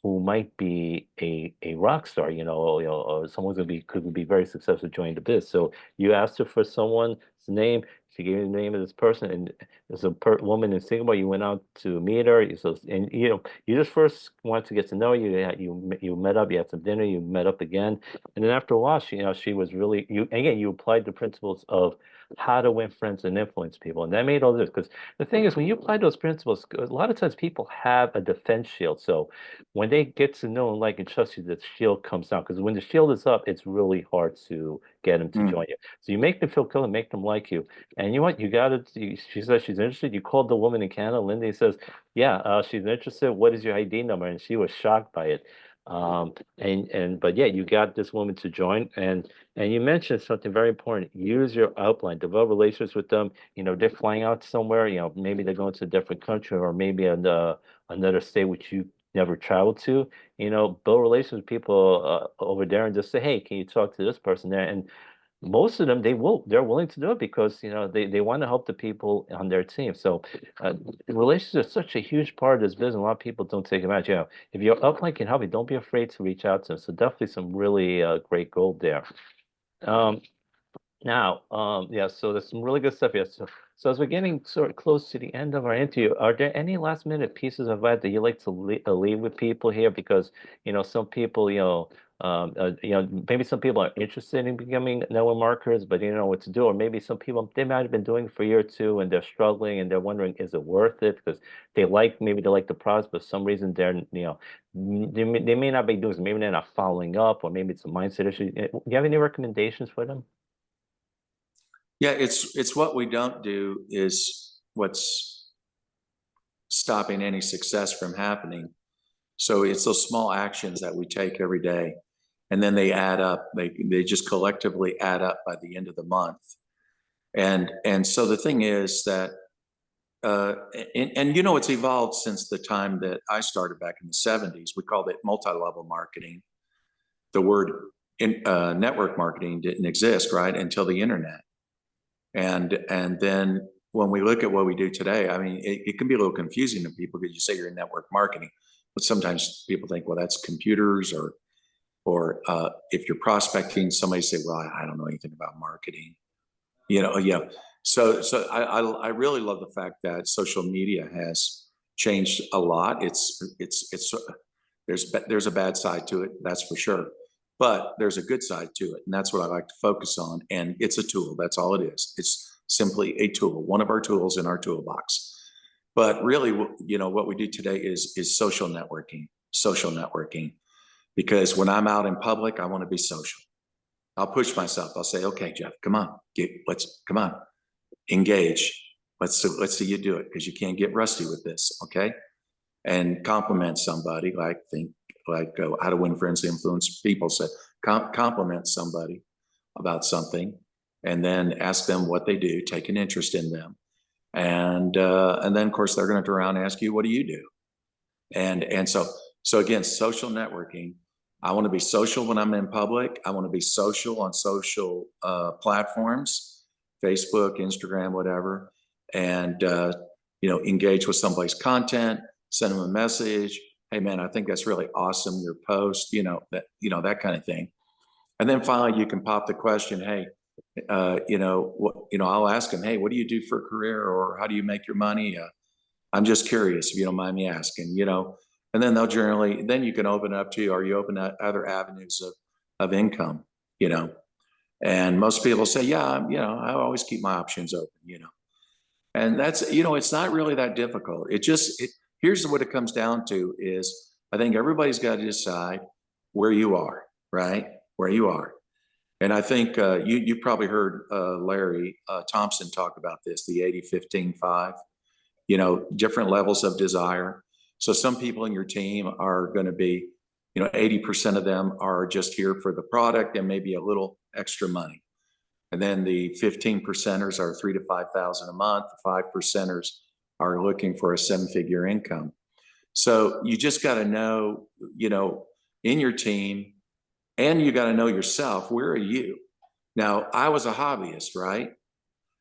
who might be a rock star, or someone's gonna be could be very successful joining the biz. So you asked her for someone's name. She gave you the name of this person, and there's a woman in Singapore. You went out to meet her. And you just first wanted to get to know you. You met up. You had some dinner. You met up again, and then after a while, she was really you. Again, you applied the principles of how to win friends and influence people, and that made all this. Because the thing is, when you apply those principles, a lot of times people have a defense shield. So when they get to know and like and trust you, the shield comes down. Because when the shield is up, it's really hard to get them to Mm. join you. So you make them feel cool and make them like you. And you know what? You got it. She says she's interested. You called the woman in Canada. Linda says, "Yeah, she's interested. What is your ID number?" And she was shocked by it. But yeah, you got this woman to join, and you mentioned something very important. Use your outline, develop relations with them. They're flying out somewhere. Maybe they're going to a different country or maybe another state which you never traveled to. Build relations with people over there and just say, hey, can you talk to this person there? And most of them, they're willing to do it because they want to help the people on their team. So relationships are such a huge part of this business. A lot of people don't take advantage. If your upline can help you, don't be afraid to reach out to them. So definitely some really great gold there. um now, yeah, so there's some really good stuff here. So as we're getting sort of close to the end of our interview, are there any last minute pieces of advice that you like to leave with people here? Because, some people, maybe some people are interested in becoming network marketers, but they don't know what to do. Or maybe some people, they might have been doing it for a year or two and they're struggling and they're wondering, is it worth it? Because maybe they like the products, but for some reason they may not be doing it. Maybe they're not following up, or maybe it's a mindset issue. Do you have any recommendations for them? Yeah, it's what we don't do is what's stopping any success from happening. So it's those small actions that we take every day, and then they add up. They just collectively add up by the end of the month. And so the thing is that uh, it's evolved since the time that I started back in the 70s. We called it multi-level marketing. The word network marketing didn't exist, right, until the internet. And then when we look at what we do today, I mean, it can be a little confusing to people because you say you're in network marketing, but sometimes people think, well, that's computers, or if you're prospecting, somebody say, well, I don't know anything about marketing, yeah. So I really love the fact that social media has changed a lot. It's there's a bad side to it, that's for sure. But there's a good side to it, and that's what I like to focus on. And it's a tool. That's all it is. It's simply a tool, one of our tools in our toolbox. But really, what we do today is social networking. Because when I'm out in public, I want to be social. I'll push myself. I'll say, okay, Jeff, come on, come on, engage. Let's see you do it, because you can't get rusty with this, okay? And compliment somebody, how to win friends, influence people. Said compliment somebody about something, and then ask them what they do, take an interest in them, and then of course they're going to turn around and ask you, what do you do? And so again, social networking. I want to be social when I'm in public. I want to be social on social platforms, Facebook, Instagram, whatever. And engage with somebody's content, send them a message. Hey man, I think that's really awesome, your post, that kind of thing. And then finally you can pop the question, hey, I'll ask them, hey, what do you do for a career, or how do you make your money? I'm just curious, if you don't mind me asking, and then then you can open up to, are you open to other avenues of income, and most people say, yeah, I always keep my options open. And that's, it's not really that difficult. Here's what it comes down to is, I think everybody's got to decide where you are, right? Where you are. And I think you've probably heard Larry Thompson talk about this, the 80-15-5, different levels of desire. So some people in your team are going to be, 80% of them are just here for the product and maybe a little extra money. And then the 15 percenters are 3,000 to 5,000 a month. The 5 percenters are looking for a 7-figure income. So you just got to know, in your team, and you got to know yourself, where are you? Now, I was a hobbyist, right?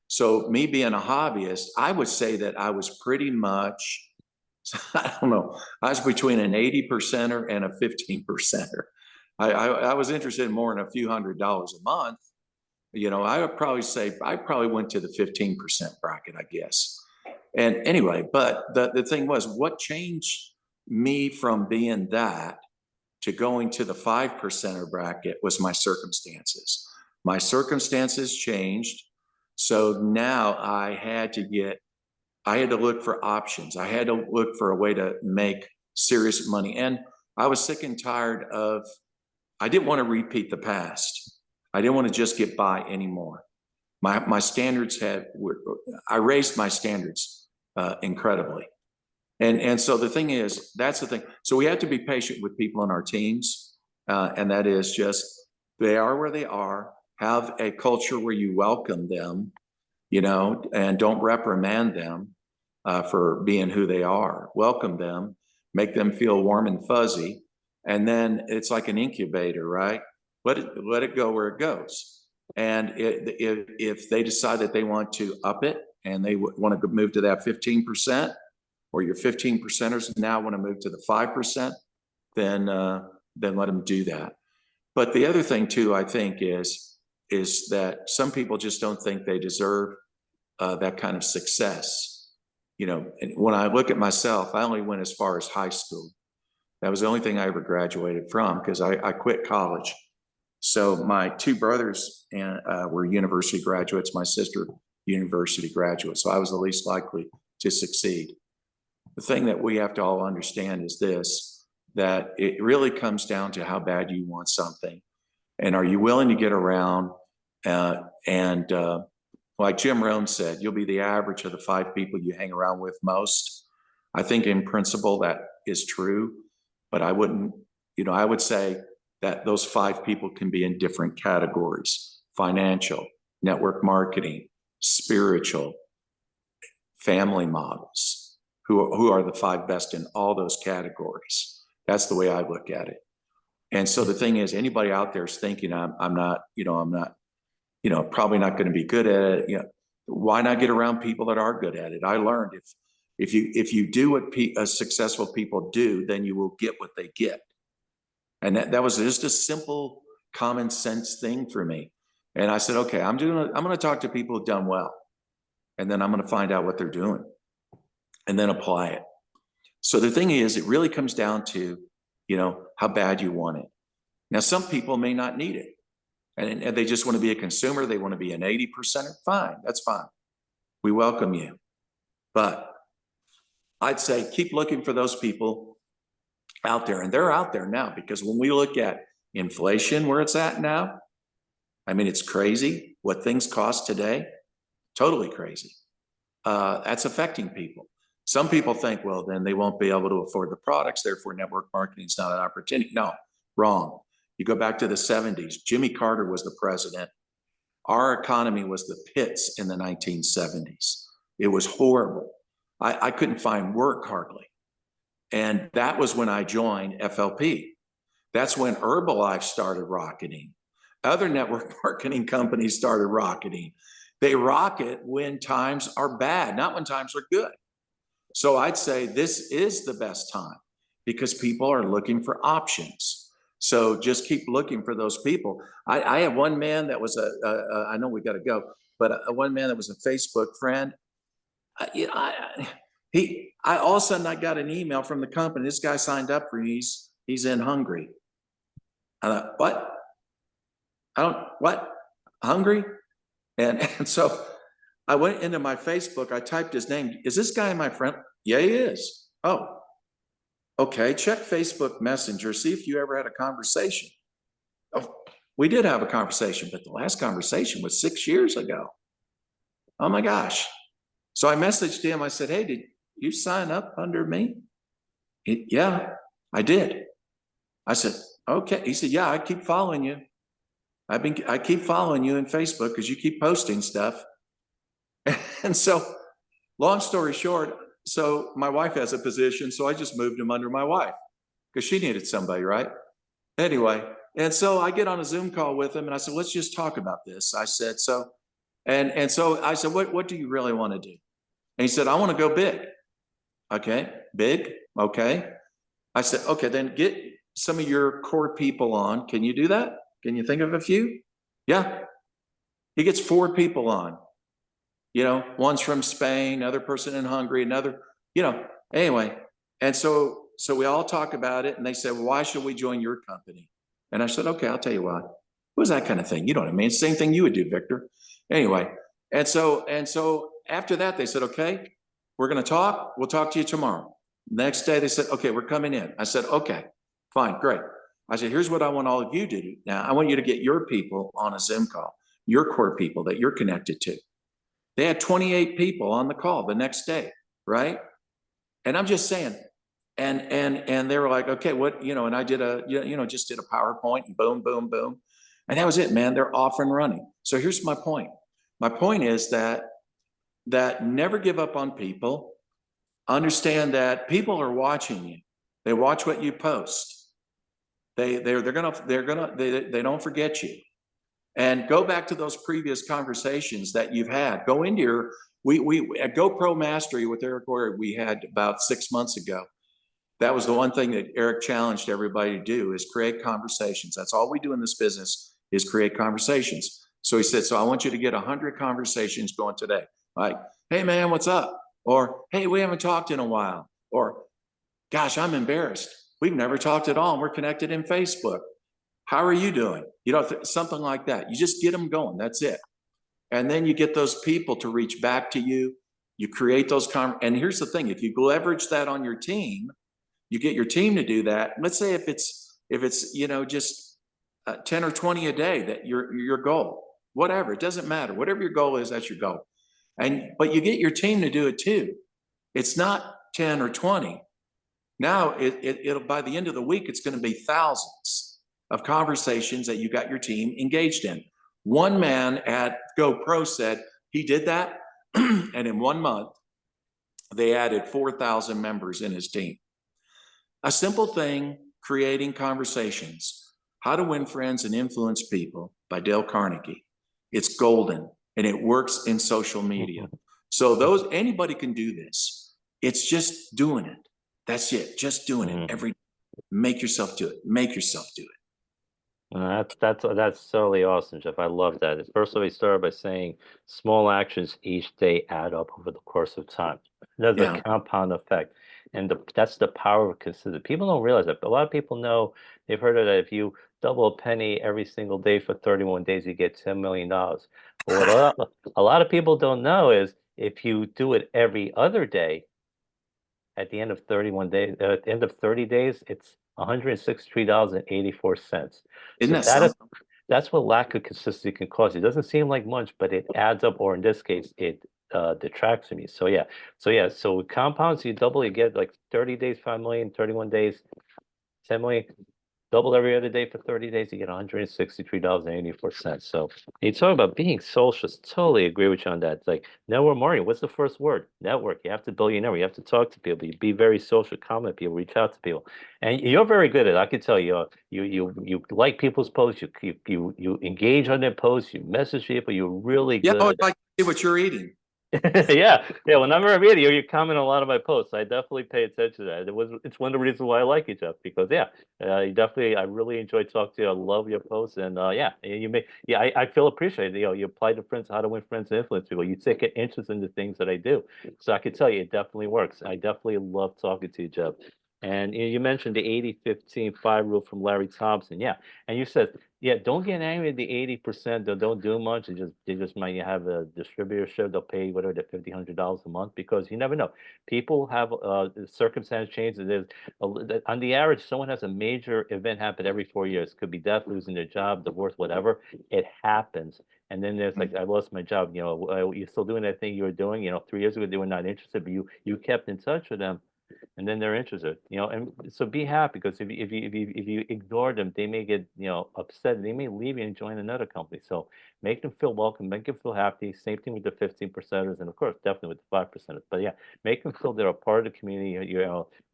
So me being a hobbyist, I would say that I was pretty much, I don't know, I was between an 80 percenter and a 15 percenter. I was interested more in a few $100s a month. I would probably say I probably went to the 15% bracket, I guess. And anyway, but the thing was, what changed me from being that to going to the 5%er bracket was my circumstances. My circumstances changed. So now I had to look for options. I had to look for a way to make serious money. And I was sick and tired I didn't want to repeat the past. I didn't want to just get by anymore. My standards I raised my standards incredibly. And so the thing is, that's the thing. So we have to be patient with people on our teams. And that is just, they are where they are. Have a culture where you welcome them, and don't reprimand them for being who they are. Welcome them, make them feel warm and fuzzy. And then it's like an incubator, right? Let it go where it goes. And if they decide that they want to up it and they want to move to that 15%, or your 15 percenters now want to move to the 5%, then let them do that. But the other thing too, I think, is that some people just don't think they deserve that kind of success. And when I look at myself, I only went as far as high school. That was the only thing I ever graduated from, because I quit college. So my 2 brothers were university graduates, my sister university graduate. So I was the least likely to succeed. The thing that we have to all understand is this, that it really comes down to how bad you want something. And are you willing to get around like Jim Rohn said, you'll be the average of the 5 people you hang around with most. I think in principle that is true, but I wouldn't, I would say that those 5 people can be in different categories: financial, network marketing, spiritual, family models, who are the 5 best in all those categories. That's the way I look at it. And so the thing is, anybody out there is thinking I'm not, probably not going to be good at it. Why not get around people that are good at it? I learned if you do what successful people do, then you will get what they get. And that was just a simple common sense thing for me. And I said, okay, I'm going to talk to people who've done well, and then I'm going to find out what they're doing and then apply it. So the thing is, it really comes down to, how bad you want it. Now, some people may not need it, and they just want to be a consumer. They want to be an 80%er. Fine, that's fine. We welcome you. But I'd say keep looking for those people out there, and they're out there now, because when we look at inflation, where it's at now, I mean, it's crazy what things cost today. Totally crazy. That's affecting people. Some people think, well, then they won't be able to afford the products, therefore network marketing is not an opportunity. No, wrong. You go back to the 70s, Jimmy Carter was the president. Our economy was the pits in the 1970s. It was horrible. I couldn't find work hardly. And that was when I joined FLP. That's when Herbalife started rocketing. Other network marketing companies started rocketing. They rocket when times are bad, not when times are good. So I'd say this is the best time because people are looking for options. So just keep looking for those people. I have one man that was I know we got to go, but one man that was a Facebook friend. I all of a sudden I got an email from the company. This guy signed up for me. He's in Hungary. I thought, what? I don't what? Hungry? And so I went into my Facebook. I typed his name. Is this guy my friend? Yeah, he is. Oh, okay. Check Facebook Messenger. See if you ever had a conversation. Oh, we did have a conversation, but the last conversation was 6 years ago. Oh my gosh. So I messaged him. I said, hey, did you sign up under me? Yeah, I did. I said, okay. He said, yeah, I keep following you. I keep following you in Facebook because you keep posting stuff. And so, long story short, so my wife has a position, so I just moved him under my wife because she needed somebody, right? Anyway, and so I get on a Zoom call with him and I said, let's just talk about this. I said, so, and so I said, what do you really want to do? And he said, I want to go big. Okay, big. Okay. I said, okay, then get some of your core people on. Can you do that? Can you think of a few? Yeah. He gets 4 people on. You know, one's from Spain, another person in Hungary, another, anyway. And so we all talk about it and they said, well, why should we join your company? And I said, okay, I'll tell you why. It was that kind of thing. You know what I mean? Same thing you would do, Victor. Anyway. And so after that, they said, okay, we're going to talk. We'll talk to you tomorrow. Next day, they said, okay, we're coming in. I said, okay, fine, great. I said, here's what I want all of you to do. Now, I want you to get your people on a Zoom call, your core people that you're connected to. They had 28 people on the call the next day, right? And I'm just saying, and they were like, okay, what, and I did just did a PowerPoint and boom, boom, boom. And that was it, man. They're off and running. So here's my point. My point is that never give up on people. Understand that people are watching you. They watch what you post. They don't forget you. And go back to those previous conversations that you've had. Go into your, we at GoPro Mastery with Eric Warrior, we had about 6 months ago. That was the one thing that Eric challenged everybody to do is create conversations. That's all we do in this business is create conversations. So he said, so I want you to get 100 conversations going today. Like, hey man, what's up? Or, hey, we haven't talked in a while. Or, gosh, I'm embarrassed. We've never talked at all. And we're connected in Facebook. How are you doing? Something like that. You just get them going. That's it. And then you get those people to reach back to you. You create those and here's the thing: if you leverage that on your team, you get your team to do that. Let's say if it's just 10 or 20 a day that your goal, whatever, it doesn't matter. Whatever your goal is, that's your goal. But you get your team to do it too. It's not 10 or 20. Now it'll by the end of the week, it's going to be thousands of conversations that you got your team engaged in. One man at GoPro said he did that, and in 1 month, they added 4,000 members in his team. A simple thing, creating conversations. How to Win Friends and Influence People by Dale Carnegie. It's golden, and it works in social media. So anybody can do this. It's just doing it. That's it. Just doing it every day. Make yourself do it. Make yourself do it. That's totally awesome, Jeff. I love that. First of all, we started by saying small actions each day add up over the course of time. There's a compound effect, and that's the power of consistency. People don't realize that. A lot of people know, they've heard of that. If you double a penny every single day for 31 days, you get $10 million. But what a lot of people don't know is if you do it every other day, at the end of 31 days, at the end of 30 days, it's $163.84. Isn't So that something? that's what lack of consistency can cause. It doesn't seem like much, but it adds up, or in this case, it detracts from you. So so with compounds, you double, you get like 30 days, 5 million, 31 days, 10 million. Double every other day for 30 days, you get $163.84. So you talk about being social. Totally agree with you on that. It's like network marketing. What's the first word? Network. You have to build your network. You have to talk to people. You be very social, comment people, reach out to people. And you're very good at it. I can tell you. You like people's posts. You engage on their posts. You message people. You're really Yeah, I good. would like to see what you're eating. Yeah, yeah. Whenever I read you, you comment on a lot of my posts. I definitely pay attention to that. It's one of the reasons why I like you, Jeff, because yeah, you definitely, I really enjoy talking to you. I love your posts, and yeah, yeah, I feel appreciated. You know, you apply to friends, how to win friends and influence people. You take an interest in the things that I do, so I can tell you, it definitely works. I definitely love talking to you, Jeff. And you mentioned the 80-15-5 rule from Larry Thompson. Yeah, and you said, yeah, don't get angry at the 80% that don't do much. They just might have a distributorship. They'll pay whatever the $50-$100 a month, because you never know. People have circumstance changes. On the average, someone has a major event happen every 4 years. Could be death, losing their job, divorce, whatever. It happens. And then there's like, I lost my job. You know, you're still doing that thing you were doing. You know, 3 years ago they were not interested, but you kept in touch with them, and then they're interested, and so be happy, because if you ignore them, they may get, upset. They may leave you and join another company. So make them feel welcome, make them feel happy. Same thing with the 15%ers, and of course definitely with the 5%ers. But yeah, make them feel they're a part of the community.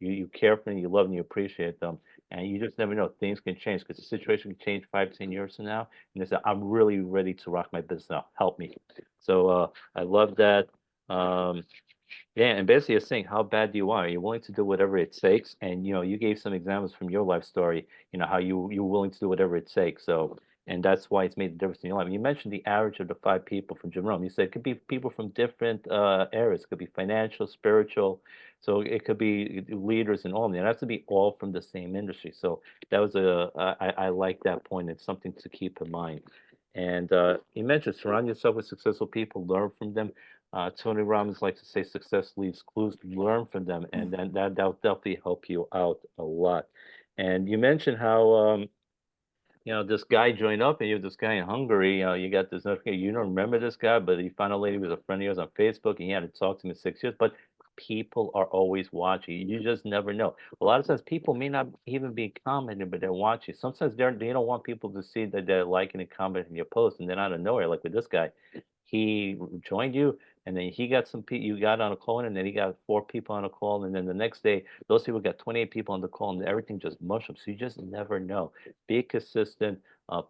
You care for them, you love them, you appreciate them. And you just never know, things can change, because the situation can change 5-10 years from now, and they say, I'm really ready to rock my business now, help me. So I love that. um yeah, and basically it's saying, how bad do you want? Are you willing to do whatever it takes? And you gave some examples from your life story, how you're willing to do whatever it takes. So, and that's why it's made a difference in your life. And you mentioned the average of the 5 people from Jim Rome. You said it could be people from different areas. It could be financial, spiritual. So it could be leaders and all. And it has to be all from the same industry. So that was I like that point. It's something to keep in mind. And you mentioned surround yourself with successful people, learn from them. Tony Robbins likes to say success leaves clues. Learn from them, and then that'll definitely help you out a lot. And you mentioned how this guy joined up, and you have this guy in Hungary. You got this notification. You don't remember this guy, but you found out later he was a friend of yours on Facebook, and you had to talk to him in 6 years. But people are always watching. You just never know. A lot of times, people may not even be commenting, but they're watching. Sometimes they don't want people to see that they're liking and commenting your post, and then out of nowhere, like with this guy, he joined you, and then he got you got on a call, and then he got 4 people on a call, and then the next day those people got 28 people on the call, and everything just mushrooms. So you just never know. Be consistent,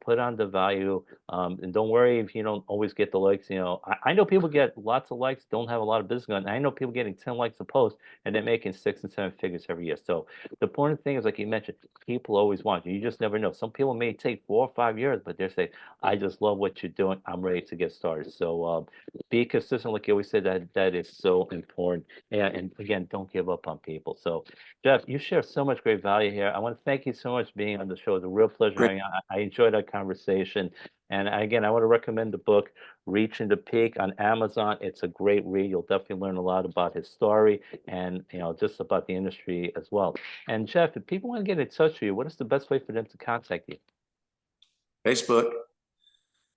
put on the value, and don't worry if you don't always get the likes. I know people get lots of likes, don't have a lot of business going. I know people getting 10 likes a post, and they're making 6 and 7 figures every year. So the important thing is, like you mentioned, people always want you. You just never know. Some people may take 4 or 5 years, but they're saying, I just love what you're doing. I'm ready to get started. So be consistent, like you always say. That is so important. And again, don't give up on people. So Jeff, you share so much great value here. I want to thank you so much for being on the show. It's a real pleasure. Great. I enjoyed our conversation. And again, I want to recommend the book, Reaching the Peak, on Amazon. It's a great read. You'll definitely learn a lot about his story, and just about the industry as well. And Jeff, if people want to get in touch with you, what is the best way for them to contact you? Facebook.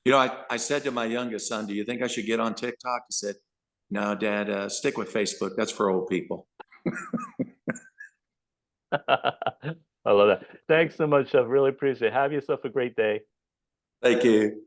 I said to my youngest son, do you think I should get on TikTok? He said, no, Dad, stick with Facebook. That's for old people. I love that. Thanks so much, Jeff. Really appreciate it. Have yourself a great day. Thank you.